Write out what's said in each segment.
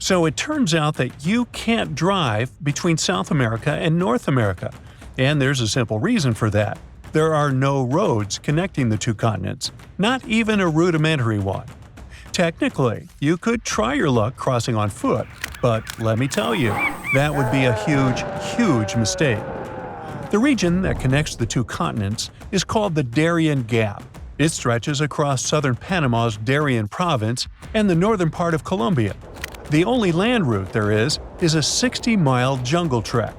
So it turns out that you can't drive between South America and North America, and there's a simple reason for that. There are no roads connecting the two continents, not even a rudimentary one. Technically, you could try your luck crossing on foot, but let me tell you, that would be a huge mistake. The region that connects the two continents is called the Darien Gap. It stretches across southern Panama's Darien province and the northern part of Colombia. The only land route there is a 60-mile jungle trek.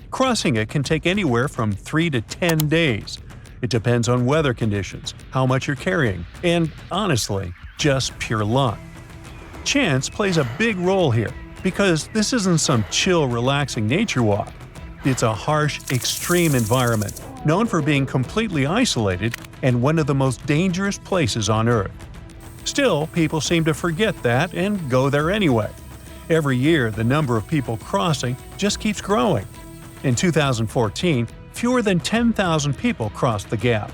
Crossing it can take anywhere from 3 to 10 days. It depends on weather conditions, how much you're carrying, and honestly, just pure luck. Chance plays a big role here, because this isn't some chill, relaxing nature walk. It's a harsh, extreme environment, known for being completely isolated and one of the most dangerous places on Earth. Still, people seem to forget that and go there anyway. Every year, the number of people crossing just keeps growing. In 2014, fewer than 10,000 people crossed the gap.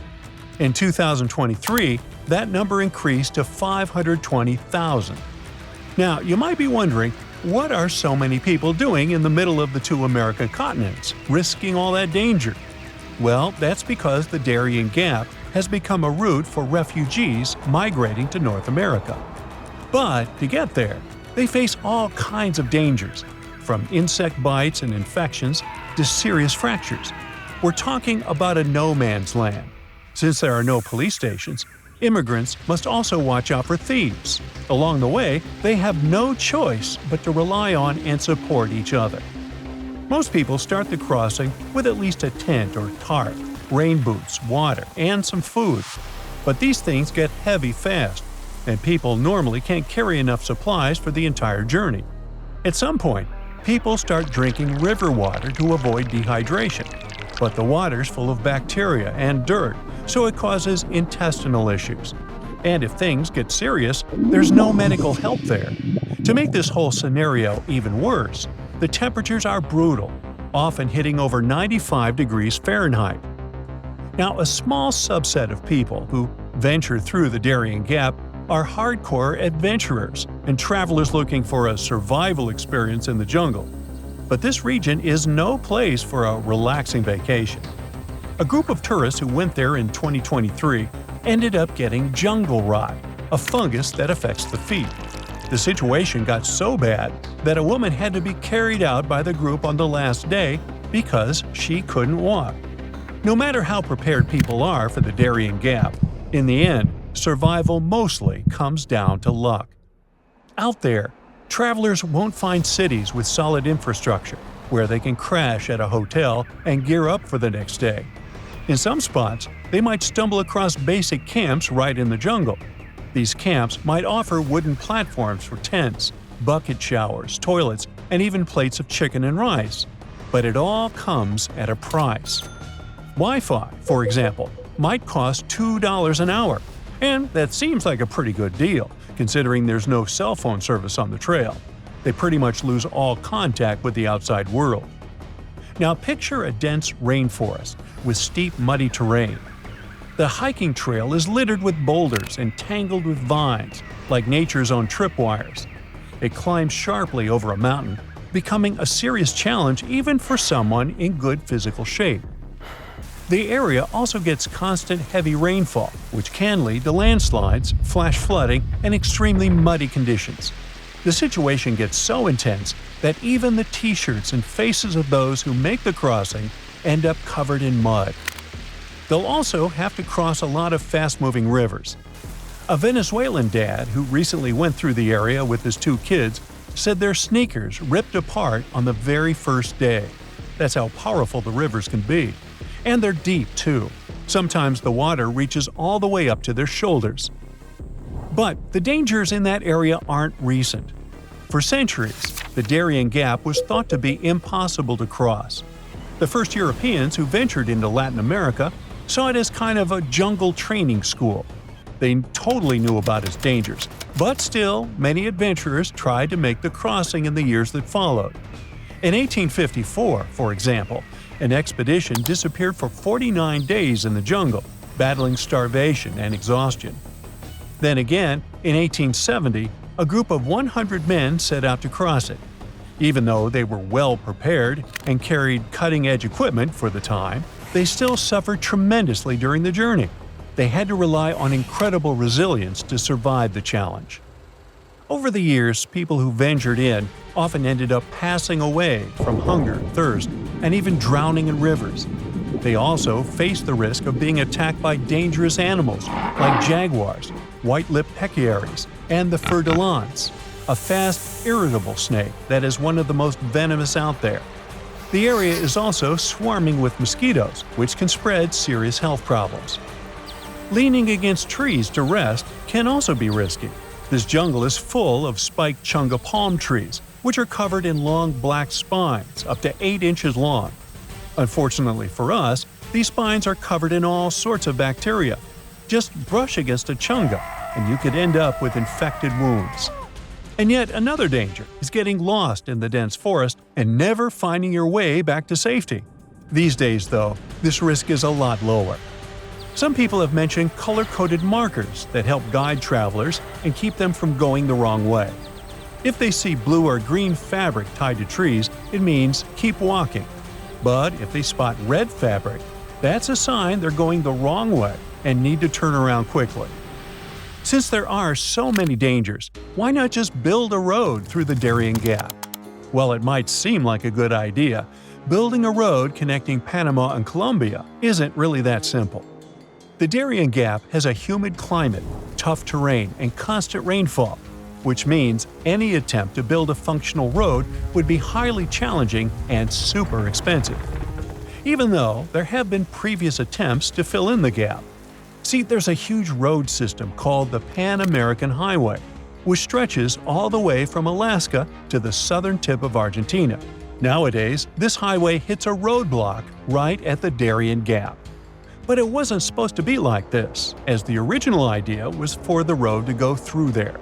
In 2023, that number increased to 520,000. Now, you might be wondering, what are so many people doing in the middle of the two American continents, risking all that danger? Well, that's because the Darien Gap has become a route for refugees migrating to North America. But to get there, they face all kinds of dangers, from insect bites and infections to serious fractures. We're talking about a no-man's land. Since there are no police stations, immigrants must also watch out for thieves. Along the way, they have no choice but to rely on and support each other. Most people start the crossing with at least a tent or tarp, rain boots, water, and some food. But these things get heavy fast, and people normally can't carry enough supplies for the entire journey. At some point, people start drinking river water to avoid dehydration. But the water's full of bacteria and dirt, so it causes intestinal issues. And if things get serious, there's no medical help there. To make this whole scenario even worse, the temperatures are brutal, often hitting over 95 degrees Fahrenheit. Now, a small subset of people who venture through the Darien Gap are hardcore adventurers and travelers looking for a survival experience in the jungle. But this region is no place for a relaxing vacation. A group of tourists who went there in 2023 ended up getting jungle rot, a fungus that affects the feet. The situation got so bad that a woman had to be carried out by the group on the last day because she couldn't walk. No matter how prepared people are for the Darien Gap, in the end, survival mostly comes down to luck. Out there, travelers won't find cities with solid infrastructure where they can crash at a hotel and gear up for the next day. In some spots, they might stumble across basic camps right in the jungle. These camps might offer wooden platforms for tents, bucket showers, toilets, and even plates of chicken and rice. But it all comes at a price. Wi-Fi, for example, might cost $2 an hour, and that seems like a pretty good deal, considering there's no cell phone service on the trail. They pretty much lose all contact with the outside world. Now picture a dense rainforest with steep, muddy terrain. The hiking trail is littered with boulders and tangled with vines, like nature's own tripwires. It climbs sharply over a mountain, becoming a serious challenge even for someone in good physical shape. The area also gets constant heavy rainfall, which can lead to landslides, flash flooding, and extremely muddy conditions. The situation gets so intense that even the t-shirts and faces of those who make the crossing end up covered in mud. They'll also have to cross a lot of fast-moving rivers. A Venezuelan dad who recently went through the area with his 2 kids said their sneakers ripped apart on the very first day. That's how powerful the rivers can be. And they're deep, too. Sometimes the water reaches all the way up to their shoulders. But the dangers in that area aren't recent. For centuries, the Darien Gap was thought to be impossible to cross. The first Europeans who ventured into Latin America saw it as kind of a jungle training school. They totally knew about its dangers, but still, many adventurers tried to make the crossing in the years that followed. In 1854, for example, an expedition disappeared for 49 days in the jungle, battling starvation and exhaustion. Then again, in 1870, A group of 100 men set out to cross it. Even though they were well prepared and carried cutting-edge equipment for the time, they still suffered tremendously during the journey. They had to rely on incredible resilience to survive the challenge. Over the years, people who ventured in often ended up passing away from hunger, thirst, and even drowning in rivers. They also faced the risk of being attacked by dangerous animals like jaguars, white-lipped pecaries, and the fer de lance, a fast, irritable snake that is one of the most venomous out there. The area is also swarming with mosquitoes, which can spread serious health problems. Leaning against trees to rest can also be risky. This jungle is full of spiked chunga palm trees, which are covered in long black spines up to 8 inches long. Unfortunately for us, these spines are covered in all sorts of bacteria. Just brush against a chunga, and you could end up with infected wounds. And yet another danger is getting lost in the dense forest and never finding your way back to safety. These days, though, this risk is a lot lower. Some people have mentioned color-coded markers that help guide travelers and keep them from going the wrong way. If they see blue or green fabric tied to trees, it means keep walking. But if they spot red fabric, that's a sign they're going the wrong way and need to turn around quickly. Since there are so many dangers, why not just build a road through the Darien Gap? While it might seem like a good idea, building a road connecting Panama and Colombia isn't really that simple. The Darien Gap has a humid climate, tough terrain, and constant rainfall, which means any attempt to build a functional road would be highly challenging and super expensive. Even though there have been previous attempts to fill in the gap. See, there's a huge road system called the Pan-American Highway, which stretches all the way from Alaska to the southern tip of Argentina. Nowadays, this highway hits a roadblock right at the Darien Gap. But it wasn't supposed to be like this, as the original idea was for the road to go through there.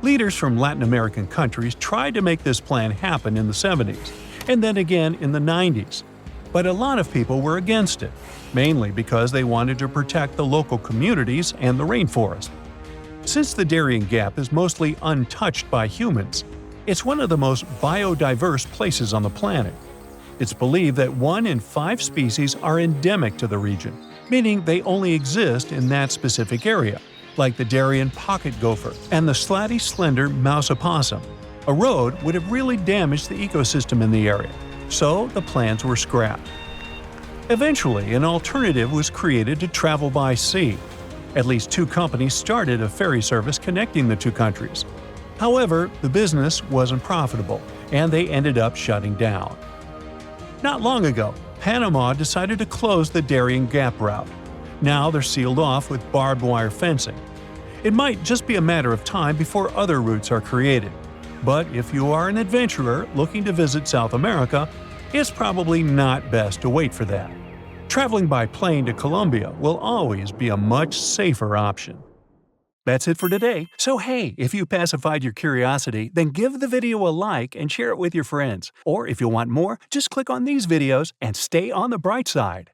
Leaders from Latin American countries tried to make this plan happen in the 70s, and then again in the 90s. But a lot of people were against it, mainly because they wanted to protect the local communities and the rainforest. Since the Darien Gap is mostly untouched by humans, it's one of the most biodiverse places on the planet. It's believed that 1 in 5 species are endemic to the region, meaning they only exist in that specific area, like the Darien pocket gopher and the slatty slender mouse opossum. A road would have really damaged the ecosystem in the area, so the plans were scrapped. Eventually, an alternative was created to travel by sea. At least 2 companies started a ferry service connecting the 2 countries. However, the business wasn't profitable, and they ended up shutting down. Not long ago, Panama decided to close the Darien Gap route. Now they're sealed off with barbed wire fencing. It might just be a matter of time before other routes are created. But if you are an adventurer looking to visit South America, it's probably not best to wait for that. Traveling by plane to Colombia will always be a much safer option. That's it for today. So hey, if you pacified your curiosity, then give the video a like and share it with your friends. Or if you want more, just click on these videos and stay on the bright side.